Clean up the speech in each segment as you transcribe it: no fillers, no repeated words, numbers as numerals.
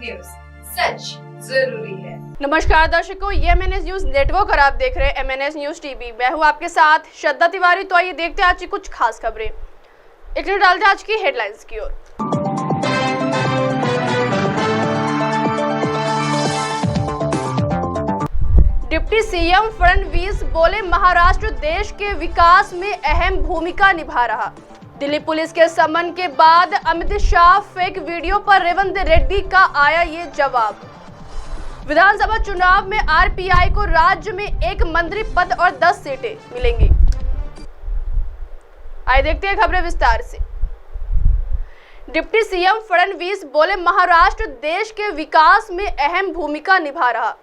News, सच जरूरी है। नमस्कार दर्शकों, ये MNS न्यूज नेटवर्क और आप देख रहे हैं MNS न्यूज टीवी। मैं हूँ आपके साथ श्रद्धा तिवारी। तो आइए देखते हैं आज की कुछ खास खबरें। एक नजर डालते हैं आज की हेडलाइंस की ओर। डिप्टी सीएम फडणवीस बोले, महाराष्ट्र देश के विकास में अहम भूमिका निभा रहा। दिल्ली पुलिस के समन के बाद अमित शाह फेक वीडियो पर रेवंत रेड्डी का आया ये जवाब। विधानसभा चुनाव में आरपीआई को राज्य में 1 मंत्री पद और 10 सीटें मिलेंगी। आइए देखते हैं खबरें विस्तार से। डिप्टी सीएम फडणवीस बोले, महाराष्ट्र देश के विकास में अहम भूमिका निभा रहा।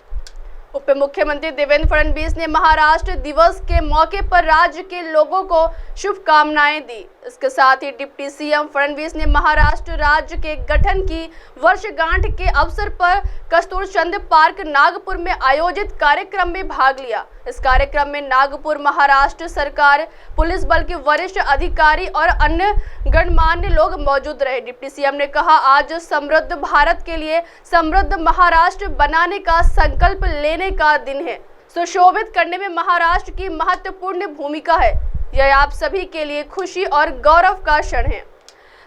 उप मुख्यमंत्री देवेंद्र फडणवीस ने महाराष्ट्र दिवस के मौके पर राज्य के लोगों को शुभकामनाएं दी। इसके साथ ही डिप्टी सीएम फडणवीस ने महाराष्ट्र राज्य के गठन की वर्षगांठ के अवसर पर कस्तूरचंद पार्क नागपुर में आयोजित कार्यक्रम में भाग लिया। इस कार्यक्रम में नागपुर महाराष्ट्र सरकार, पुलिस बल के वरिष्ठ अधिकारी और अन्य गणमान्य लोग मौजूद रहे। डिप्टी सीएम ने कहा, आज समृद्ध भारत के लिए समृद्ध महाराष्ट्र बनाने का संकल्प लेने का दिन है। सुशोभित करने में महाराष्ट्र की महत्वपूर्ण भूमिका है। यह आप सभी के लिए खुशी और गौरव का क्षण है।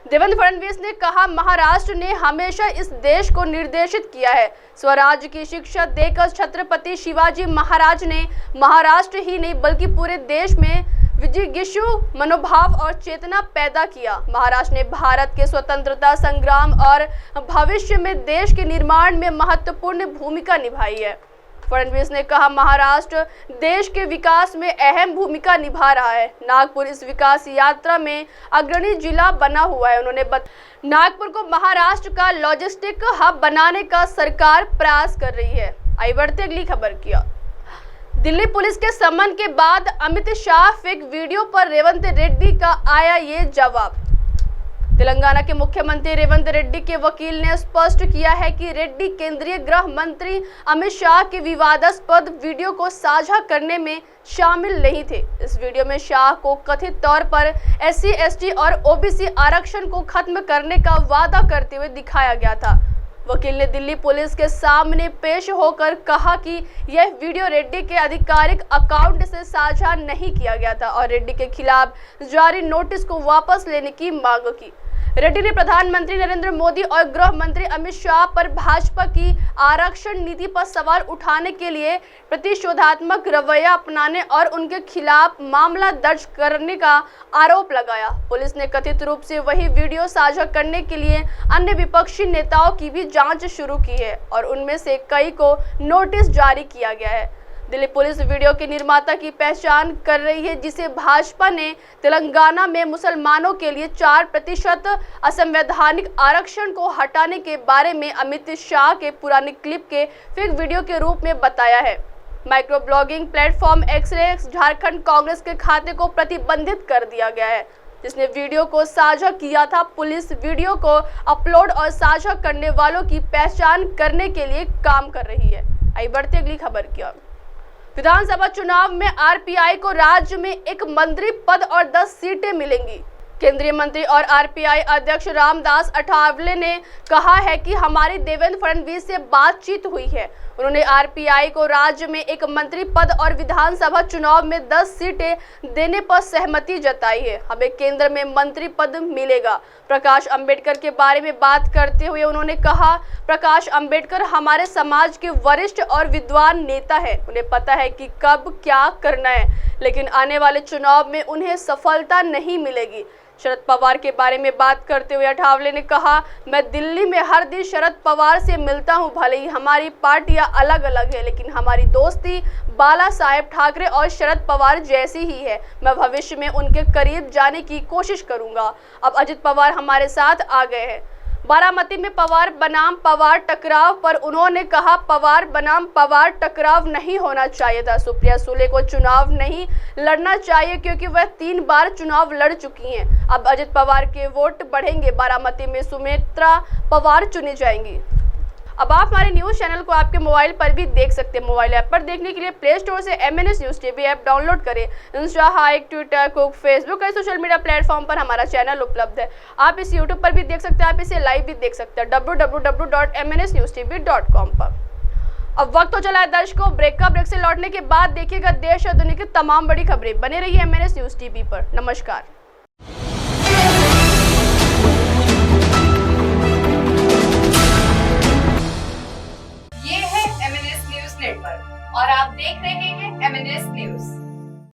देवेंद्र फडणवीस ने कहा, महाराष्ट्र ने हमेशा इस देश को निर्देशित किया है। स्वराज की शिक्षा देकर छत्रपति शिवाजी महाराज ने महाराष्ट्र ही नहीं बल्कि पूरे देश में विजिगीषु मनोभाव और चेतना पैदा किया। महाराष्ट्र ने भारत के स्वतंत्रता संग्राम और भविष्य में देश के निर्माण में महत्वपूर्ण भूमिका निभाई है। फडणवीस ने कहा, महाराष्ट्र देश के विकास में अहम भूमिका निभा रहा है। नागपुर इस विकास यात्रा में अग्रणी जिला बना हुआ है। उन्होंने नागपुर को महाराष्ट्र का लॉजिस्टिक हब बनाने का सरकार प्रयास कर रही है। आइए बढ़ते अगली खबर की ओर। दिल्ली पुलिस के समन के बाद अमित शाह फेक वीडियो पर रेवंत रेड्डी का आया ये जवाब। तेलंगाना के मुख्यमंत्री रेवंत रेड्डी के वकील ने स्पष्ट किया है कि रेड्डी केंद्रीय गृह मंत्री अमित शाह के विवादास्पद वीडियो को साझा करने में शामिल नहीं थे। इस वीडियो में शाह को कथित तौर पर SC, ST और OBC आरक्षण को खत्म करने का वादा करते हुए दिखाया गया था। वकील ने दिल्ली पुलिस के सामने पेश होकर कहा कि यह वीडियो रेड्डी के आधिकारिक अकाउंट से साझा नहीं किया गया था और रेड्डी के खिलाफ जारी नोटिस को वापस लेने की मांग की। रेड्डी ने प्रधानमंत्री नरेंद्र मोदी और गृह मंत्री अमित शाह पर भाजपा की आरक्षण नीति पर सवाल उठाने के लिए प्रतिशोधात्मक रवैया अपनाने और उनके खिलाफ मामला दर्ज करने का आरोप लगाया। पुलिस ने कथित रूप से वही वीडियो साझा करने के लिए अन्य विपक्षी नेताओं की भी जांच शुरू की है और उनमें से कई को नोटिस जारी किया गया है। दिल्ली पुलिस वीडियो के निर्माता की पहचान कर रही है, जिसे भाजपा ने तेलंगाना में मुसलमानों के लिए 4% असंवैधानिक आरक्षण को हटाने के बारे में अमित शाह के पुराने क्लिप के फेक वीडियो के रूप में बताया है। Micro blogging platform x Jharkhand Congress के खाते को प्रतिबंधित कर दिया गया है, जिसने वीडियो को साझा किया था। पुलिस वीडियो को अपलोड और साझा करने वालों की पहचान करने के लिए काम कर रही है। आइए बढ़ते अगली खबर की ओर। विधानसभा चुनाव में आरपीआई को राज्य में 1 मंत्री पद और 10 सीटें मिलेंगी। केंद्रीय मंत्री और आरपीआई अध्यक्ष रामदास अठावले ने कहा है कि हमारी देवेंद्र फडणवीस से बातचीत हुई है। उन्होंने आरपीआई को राज्य में 1 मंत्री पद और विधानसभा चुनाव में 10 सीटें देने पर सहमति जताई है। हमें केंद्र में मंत्री पद मिलेगा। प्रकाश अंबेडकर के बारे में बात करते हुए उन्होंने कहा, प्रकाश अंबेडकर हमारे समाज के वरिष्ठ और विद्वान नेता है। उन्हें पता है कि कब क्या करना है, लेकिन आने वाले चुनाव में उन्हें सफलता नहीं मिलेगी। शरद पवार के बारे में बात करते हुए अठावले ने कहा, मैं दिल्ली में हर दिन शरद पवार से मिलता हूं। भले ही हमारी पार्टियां अलग अलग है, लेकिन हमारी दोस्ती बाला साहेब ठाकरे और शरद पवार जैसी ही है। मैं भविष्य में उनके करीब जाने की कोशिश करूंगा। अब अजित पवार हमारे साथ आ गए हैं। बारामती में पवार बनाम पवार टकराव पर उन्होंने कहा, पवार बनाम पवार टकराव नहीं होना चाहिए था। सुप्रिया सुले को चुनाव नहीं लड़ना चाहिए क्योंकि वह 3 बार चुनाव लड़ चुकी हैं। अब अजित पवार के वोट बढ़ेंगे। बारामती में सुमित्रा पवार चुनी जाएंगी। अब आप हमारे न्यूज चैनल को आपके मोबाइल पर भी देख सकते हैं। मोबाइल ऐप पर देखने के लिए प्ले स्टोर से MNS news TV app download करें। इंस्टा, हाइक, ट्विटर, कुक, फेसबुक कई सोशल मीडिया प्लेटफॉर्म पर हमारा चैनल उपलब्ध है। आप इस यूट्यूब पर भी देख सकते हैं, आप इसे लाइव भी देख सकते हैं www.mnsnewstv.com पर। अब वक्त तो चला है दर्शकों ब्रेक का। ब्रेक से लौटने के बाद देखिएगा देश और दुनिया की तमाम बड़ी खबरें। बने रहिए MNS न्यूज टीवी पर। नमस्कार।